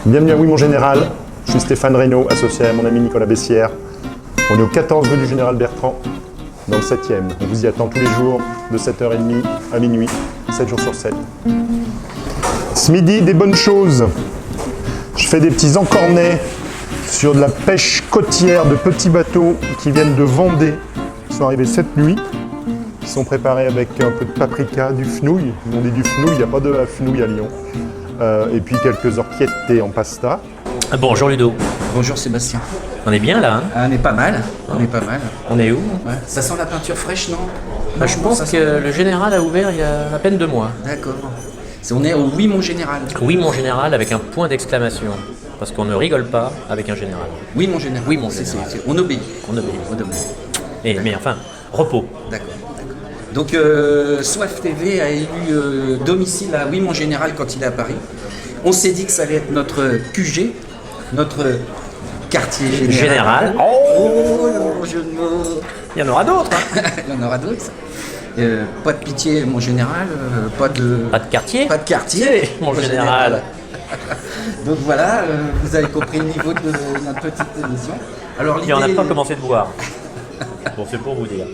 Bienvenue à Oui Mon Général, je suis Stéphane Reynaud, associé à mon ami Nicolas Bessières. On est au 14 rue du Général Bertrand, dans le 7e. On vous y attend tous les jours, de 7h30 à minuit, 7 jours sur 7. Ce midi, des bonnes choses. Je fais des petits encornets sur de la pêche côtière de petits bateaux qui viennent de Vendée. Ils sont arrivés cette nuit. Ils sont préparés avec un peu de paprika, du fenouil. On dit du fenouil, il n'y a pas de fenouil à Lyon. Et puis quelques orchiettes en pasta. Bonjour Ludo. Bonjour Sébastien. On est bien là, hein? Ah, on est pas mal, on est pas mal. On est où? Ouais. Ça sent la peinture fraîche, non? Bah, je pense que le général a ouvert il y a à peine 2 mois. D'accord. On est au Oui Mon Général. Oui mon général avec un point d'exclamation. Parce qu'on ne rigole pas avec un général. Oui Mon Général. Oui, mon général. On obéit. On obéit. On obéit. Mais enfin, repos. D'accord. Donc Soif TV a élu domicile à Oui Mon Général quand il est à Paris. On s'est dit que ça allait être notre QG, notre quartier général. Oh, jeu de mots. Il y en aura d'autres, hein? Il y en aura d'autres. Pas de pitié, mon général, pas de quartier. Pas de quartier, mon général. Donc voilà, vous avez compris le niveau de notre petite émission. Alors, Et on n'a pas commencé de boire. Bon, c'est pour vous dire.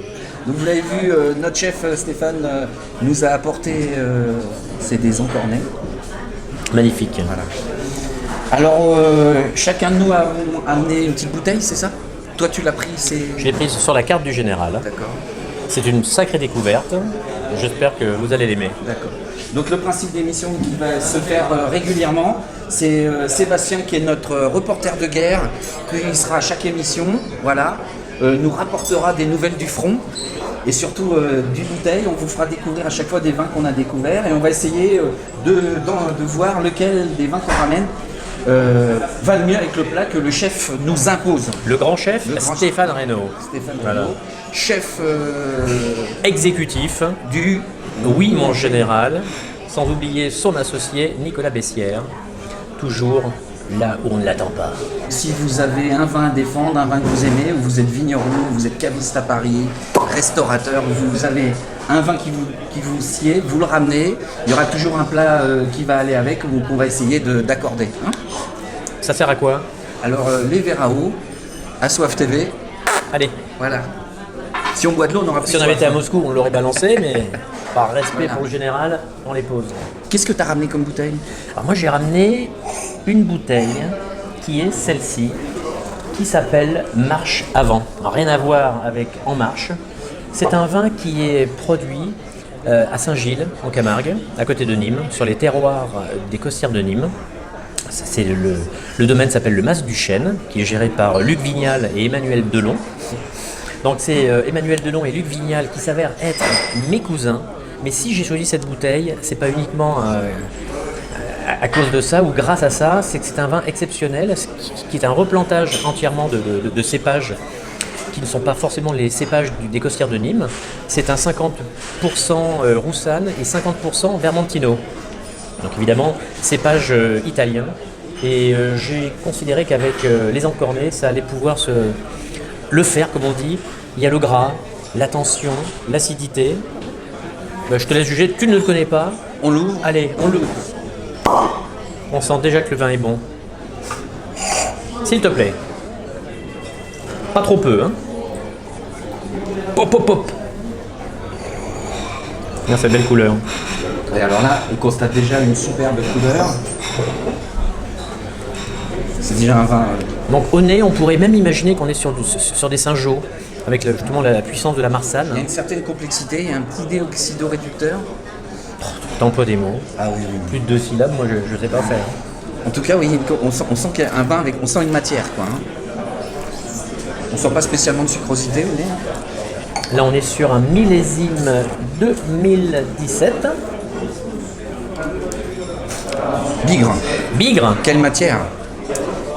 Donc vous l'avez vu, notre chef Stéphane nous a apporté des encornets. Magnifique. Voilà. Alors chacun de nous a amené une petite bouteille, c'est ça? Toi tu l'as pris, Je l'ai prise sur la carte du général. D'accord. C'est une sacrée découverte. J'espère que vous allez l'aimer. D'accord. Donc le principe d'émission qui va se faire régulièrement, c'est Sébastien qui est notre reporter de guerre, qui sera à chaque émission, voilà, nous rapportera des nouvelles du front et surtout du bouteille. On vous fera découvrir à chaque fois des vins qu'on a découverts et on va essayer de voir lequel des vins qu'on ramène va le mieux avec le plat que le chef nous impose. Le grand chef, Stéphane Reynaud. Stéphane Voilà. Reynaud, chef exécutif du Oui Mon Général, sans oublier son associé Nicolas Bessières, toujours là où on ne l'attend pas. Si vous avez un vin à défendre, un vin que vous aimez, ou vous êtes vigneron, vous êtes caviste à Paris, restaurateur, vous avez un vin qui vous sied, vous le ramenez, il y aura toujours un plat qui va aller avec, ou qu'on va essayer d'accorder. Hein. Ça sert à quoi? Alors les verres à eau, à Soif TV, Allez, voilà. Si on boit de l'eau, on aura plus si on avait soif. été à Moscou, on l'aurait balancé, mais par respect Voilà. pour le général, on les pose. Qu'est-ce que tu as ramené comme bouteille? Alors moi j'ai ramené une bouteille qui est celle-ci, qui s'appelle Marche Avant. Alors, rien à voir avec En Marche. C'est un vin qui est produit à Saint-Gilles, en Camargue, à côté de Nîmes, sur les terroirs des Costières de Nîmes. Le domaine s'appelle le Mas du Chêne, qui est géré par Luc Vignal et Emmanuel Delon. Donc c'est Emmanuel Delon et Luc Vignal qui s'avèrent être mes cousins. Mais si j'ai choisi cette bouteille, c'est pas uniquement à cause de ça ou grâce à ça, c'est que c'est un vin exceptionnel, qui est un replantage entièrement de cépages qui ne sont pas forcément les cépages des Costières de Nîmes. C'est un 50% Roussanne et 50% Vermentino. Donc évidemment, cépage italien. Et j'ai considéré qu'avec les encornets, ça allait pouvoir le faire, comme on dit. Il y a le gras, la tension, l'acidité. Je te laisse juger, tu ne le connais pas. On l'ouvre? Allez, on l'ouvre. On sent déjà que le vin est bon. S'il te plaît. Pas trop peu, hein. Pop, pop, pop. Bien, cette belle couleur. Et alors là, on constate déjà une superbe couleur. C'est déjà un vin... Donc au nez, on pourrait même imaginer qu'on est sur des Saint-Jean, avec justement la puissance de la Marsanne. Il y a une certaine complexité, il y a un petit déoxydoréducteur. T'emploies des mots. Ah oui, oui. Plus de 2 syllabes, moi je sais pas faire. En tout cas, oui, on sent qu'il y a un vin avec... On sent une matière, quoi. Hein. On sent pas spécialement de sucrosité au nez. Là, on est sur un millésime 2017. Bigre. Bigre. Quelle matière.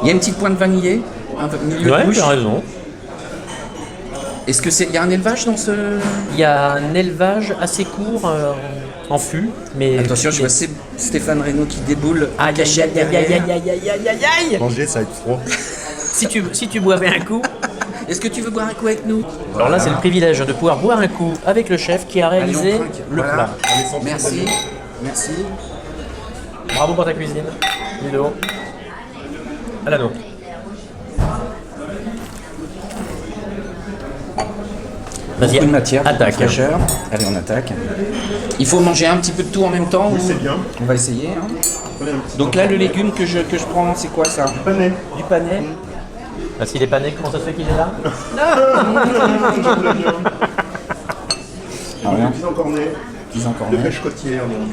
Il y a une petite pointe vanillée, un milieu de Ouais, bouche. tu as raison. Est-ce que il y a un élevage dans ce... Il y a un élevage assez court en fût, mais... Attention, je vois Stéphane Reynaud qui déboule. Aïe, aïe, aïe, aïe, aïe, aïe, aïe, aïe, aïe, aïe. Manger, ça va être froid. Si tu boivais un coup... Est-ce que tu veux boire un coup avec nous? Alors là, c'est le privilège de pouvoir boire un coup avec le chef qui a réalisé Allez, on trinque. le Voilà. plat. Merci. Merci. Bravo pour ta cuisine, Ludo. à la nôtre. Vas-y, Beaucoup de matière, beaucoup de attaque. fraîcheur. Allez, on attaque. Il faut manger un petit peu de tout en même temps. Oui, c'est bien. On va essayer. Hein. Prenez un petit Donc là, le légume que je prends, c'est quoi ça? panais. Du panais. Parce qu'il est pané, comment ça se fait qu'il est là? Ah, rien. Ils encore nés. Ils encore De pêche côtière, donc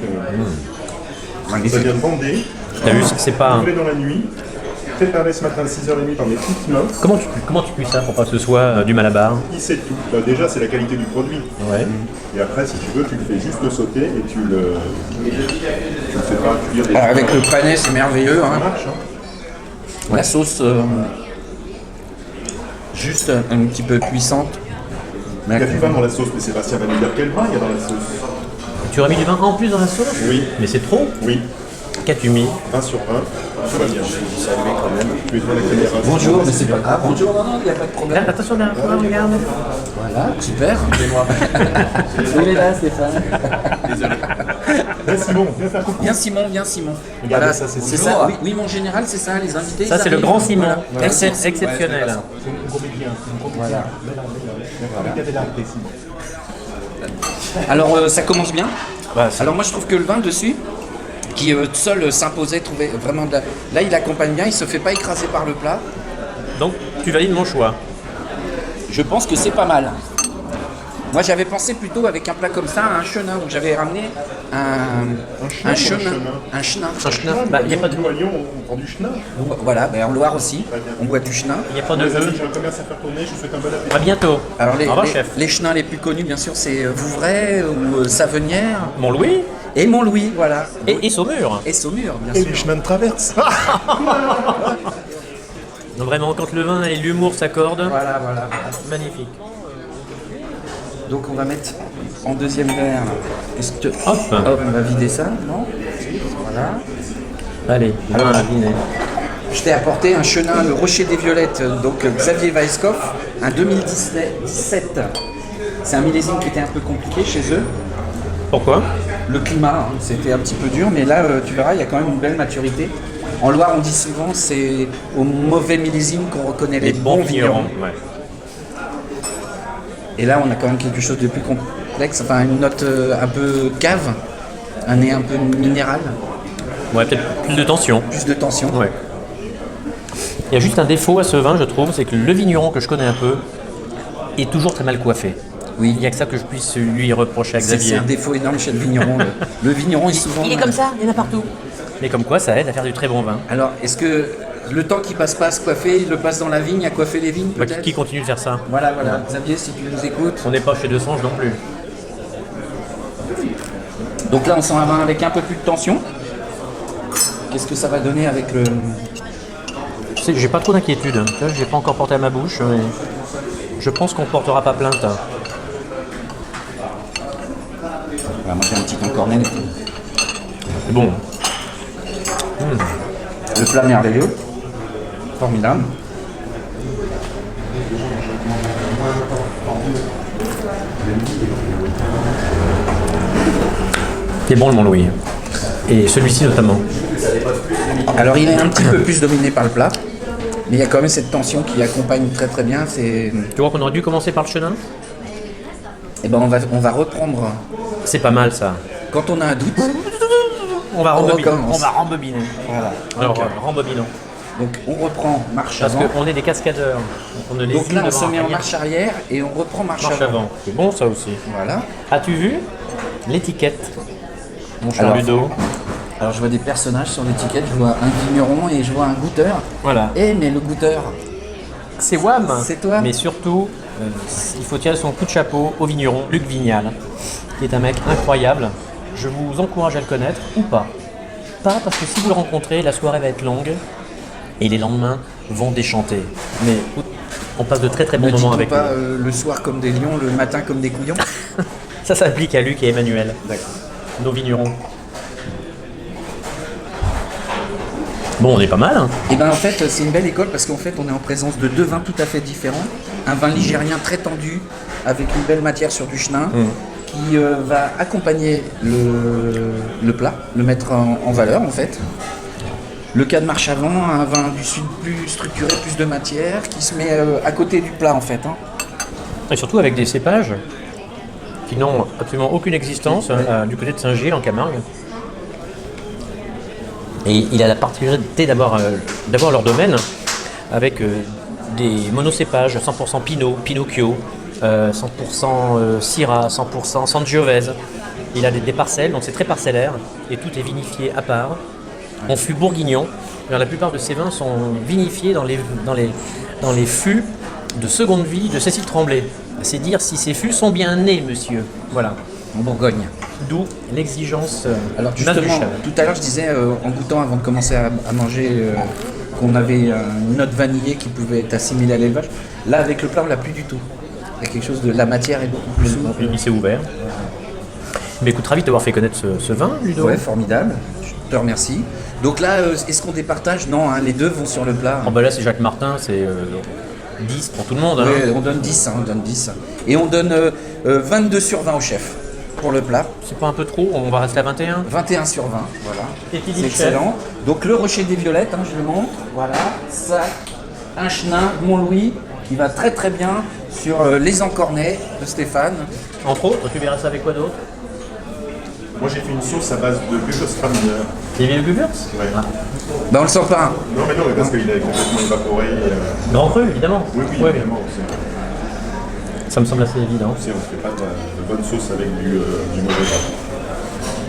ça Magnifique. vient de Vendée. T'as vu, c'est pas un... Fait dans la nuit. Préparé ce matin à 6h30 par mes petites mains. Comment tu cuis ça pour pas que ce soit du malabar? Il sait tout. Bah, déjà, c'est la qualité du produit. Ouais. Et après, si tu veux, tu le fais juste sauter et tu le fais pas cuire des Alors, avec le panais, c'est merveilleux. Hein. Ça marche, hein. La sauce, juste un petit peu puissante. Il y a du vin dans la sauce, mais Sébastien va nous dire quel vin il y a dans la sauce. Tu aurais mis du vin en plus dans la sauce? Oui. Mais c'est trop. Oui, Qu'as-tu mis? 1 sur 1. Tout va bien. Saluer quand même. Tu es devant la caméra. Bonjour, mais c'est pas grave. Bonjour, non, il n'y a pas de problème. Là, attention derrière toi, regarde. Voilà, super. Il est là, Stéphane. Viens Simon, viens faire coucou. Bien Simon, bien Simon. Regardez, Voilà, ça, c'est c'est bonjour. ça. Oui, oui, mon général, c'est ça, les invités. Ça, ils c'est le arrivent. grand Simon. Voilà. Exceptionnel. Voilà. Alors, ça commence bien. Bah, Alors, moi, je trouve que le vin dessus, qui seul s'imposait, trouvait vraiment de la... Là, il accompagne bien, il se fait pas écraser par le plat. donc, tu valides mon choix. Je pense que c'est pas mal. Moi, j'avais pensé plutôt avec un plat comme ça, un chenin. Donc, j'avais ramené un chenin. Un chenin. Un chenin. Bah, il n'y a pas de... Nous à Lyon, on prend du chenin. Voilà, ben, en Loire aussi, on boit du chenin. Il n'y a pas de Les amis, E. j'ai un commerce à faire tourner, je vous souhaite un bon appétit. À bientôt. Alors, Au revoir, chef. les chenins les plus connus, bien sûr, c'est Vouvray ou Savenière Montlouis et Montlouis, voilà. et Saumur. Et Saumur, bien Et sûr. les chemins de traverse. Donc vraiment, quand le vin et l'humour s'accordent, Voilà, voilà. magnifique. Donc, on va mettre en deuxième verre. Est-ce que... Hop. Hop, on va vider ça, non? Voilà. Allez, vin à viner. Je t'ai apporté un chenin, le Rocher des Violettes, donc Xavier Weisskopf, un 2017. C'est un millésime qui était un peu compliqué chez eux. Pourquoi? Le climat, hein, c'était un petit peu dur, mais là, tu verras, il y a quand même une belle maturité. En Loire, on dit souvent, c'est au mauvais millésime qu'on reconnaît les bons vignerons. Ouais. Et là, on a quand même quelque chose de plus complexe, enfin une note un peu cave, un nez un peu minéral, Ouais, peut-être plus de tension. plus de tension. Ouais. Il y a juste un défaut à ce vin, je trouve, c'est que le vigneron que je connais un peu est toujours très mal coiffé. Oui. Il n'y a que ça que je puisse lui reprocher à C'est Xavier. un défaut énorme chez le vigneron. Le vigneron est souvent... Il est comme ça, il y en a partout. Mais comme quoi, ça aide à faire du très bon vin. Alors, est-ce que le temps qu'il passe pas à se coiffer, il le passe dans la vigne, à coiffer les vignes Bah, peut-être? qui continue de faire ça? Voilà, voilà. Xavier, si tu nous écoutes. On n'est pas chez Desange non plus. Donc là, on sent un vin avec un peu plus de tension. Qu'est-ce que ça va donner avec le... Tu sais, j'ai pas trop d'inquiétude. Tu vois, je l'ai pas encore porté à ma bouche, mais je pense qu'on portera pas plainte. On va manger un petit pain cornet. C'est bon. Le plat merveilleux. Formidable. C'est bon le Mont-Louis. Et celui-ci notamment. Alors, il est un petit peu plus dominé par le plat. Mais il y a quand même cette tension qui accompagne très très bien. C'est... Tu vois qu'on aurait dû commencer par le chenin? Eh ben, on va reprendre. C'est pas mal ça. Quand on a un doute, On va rembobiner. recommence. On va rembobiner. voilà. Alors, rembobinons. Donc, on reprend marche Parce avant. qu'on est des cascadeurs. Donc on ne les Donc là, on devant se met en rien. marche arrière et on reprend marche Marche avant. avant. C'est bon ça aussi. Voilà. As-tu vu l'étiquette, mon cher Alors, Ludo? Alors, je vois des personnages sur l'étiquette. Je vois un vigneron et je vois un goûteur. Voilà. Eh, mais le goûteur, C'est Wam. C'est toi. Mais surtout, il faut tirer son coup de chapeau au vigneron, Luc Vignal, qui est un mec incroyable. Je vous encourage à le connaître, ou pas. Pas parce que si vous le rencontrez, la soirée va être longue et les lendemains vont déchanter. Mais on passe de très très bons ne moments dit-on avec pas lui. le soir comme des lions, le matin comme des couillons? Ça s'applique à Luc et Emmanuel, D'accord. nos vignerons. Bon, on est pas mal, hein. Et bien en fait, c'est une belle école parce qu'en fait, on est en présence de deux vins tout à fait différents. Un vin ligérien très tendu, avec une belle matière sur du chenin, qui va accompagner le plat, le mettre en valeur en fait. Le cas de marche avant, un vin du sud plus structuré, plus de matière, qui se met à côté du plat en fait. Hein. Et surtout avec des cépages qui n'ont absolument aucune existence du côté de Saint-Gilles en Camargue. Et il a la particularité d'avoir leur domaine avec des monocépages 100% Pinot, Pinocchio, 100% Syrah, 100% Sangiovese. Il a des parcelles, donc c'est très parcellaire et tout est vinifié à part. En fût bourguignon. Alors, la plupart de ces vins sont vinifiés dans les fûts de seconde vie de Cécile Tremblay. C'est dire si ces fûts sont bien nés, monsieur. Voilà. En Bourgogne. D'où l'exigence Alors même du justement, cheval. tout à l'heure je disais en goûtant avant de commencer à manger qu'on avait une note vanillée qui pouvait être assimilée à l'élevage. Là avec le plat on l'a plus du tout. Il y a quelque chose de la matière est beaucoup plus souple. Il s'est ouvert. Mais écoute, ravi de t'avoir fait connaître ce vin, Ludo. Ouais, formidable. Je te remercie. Donc là, est-ce qu'on départage? Non, hein, les deux vont sur le plat. Oh bah là c'est Jacques Martin, c'est 10 pour tout le monde. Hein. Ouais, on donne 10, on donne 10. Et on donne 22 sur 20 au chef pour le plat. C'est pas un peu trop, on va rester à 21. 21 sur 20, voilà. Et qui dit C'est le chef? excellent. Donc le rocher des violettes, hein, je le montre. Voilà, ça, un chenin, Montlouis, qui va très très bien sur les encornets de Stéphane. Entre autres, tu verras ça avec quoi d'autre? Moi j'ai fait une sauce à base de Gewürztraminer. Des vieux Gewürz? Ouais. Bah on le sent pas. Hein. Non mais parce qu'il est complètement évaporé. Grand cru, évidemment. Oui, Ouais, évidemment. ça me semble assez évident. On ne fait pas de bonne sauce avec du mauvais vin.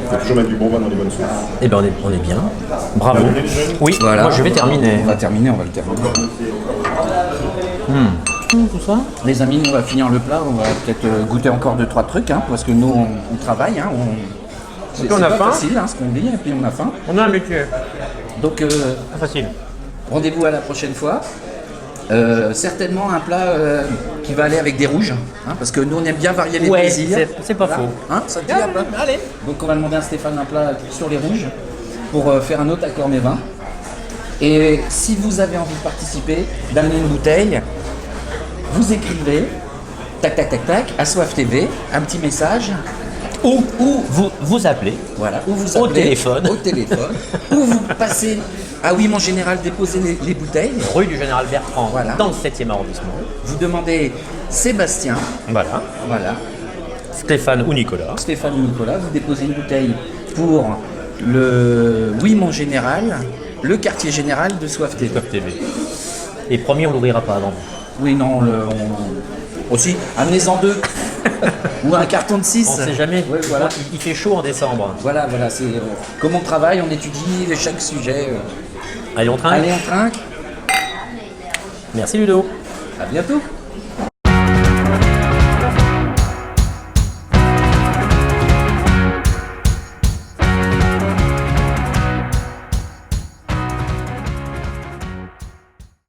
Il faut toujours mettre du bon vin dans les bonnes sauces. Eh ben on est bien. Bravo. Terminé, les jeunes? Oui, Voilà. moi je vais terminer. On va terminer, on va le terminer. Tout ça? Les amis, nous on va finir le plat, on va peut-être goûter encore 2-3 trucs, hein, parce que nous on travaille, hein, c'est on a pas faim. facile hein, ce qu'on dit, et puis on a faim. On a un métier. Donc Pas facile. rendez-vous à la prochaine fois. Certainement un plat qui va aller avec des rouges, hein, parce que nous on aime bien varier les Ouais, plaisirs. c'est pas faux. Hein, ça te dit un plat? Allez. Donc on va demander à Stéphane un plat sur les rouges pour faire un autre accord mes vins. Et si vous avez envie de participer, d'amener une bouteille, vous écrivez tac tac tac tac à Soif TV, un petit message. Ou vous appelez. Voilà, ou vous Au appelez téléphone. ou vous passez à Oui Mon Général déposer les bouteilles. Rue du Général Bertrand, Voilà. dans le 7e arrondissement. Vous demandez Sébastien, Voilà. voilà, Stéphane ou Nicolas. Stéphane ou Nicolas, vous déposez une bouteille pour le Oui Mon Général, le quartier général de Soif TV. Top TV. Et promis, on l'ouvrira pas avant. Oui, non, aussi, amenez-en 2 ou un carton de 6. On sait jamais. Ouais, voilà. Il fait chaud en décembre. Voilà, c'est comme on travaille, on étudie chaque sujet. Allez, on trinque. Allez, on trinque. Merci Ludo. À bientôt.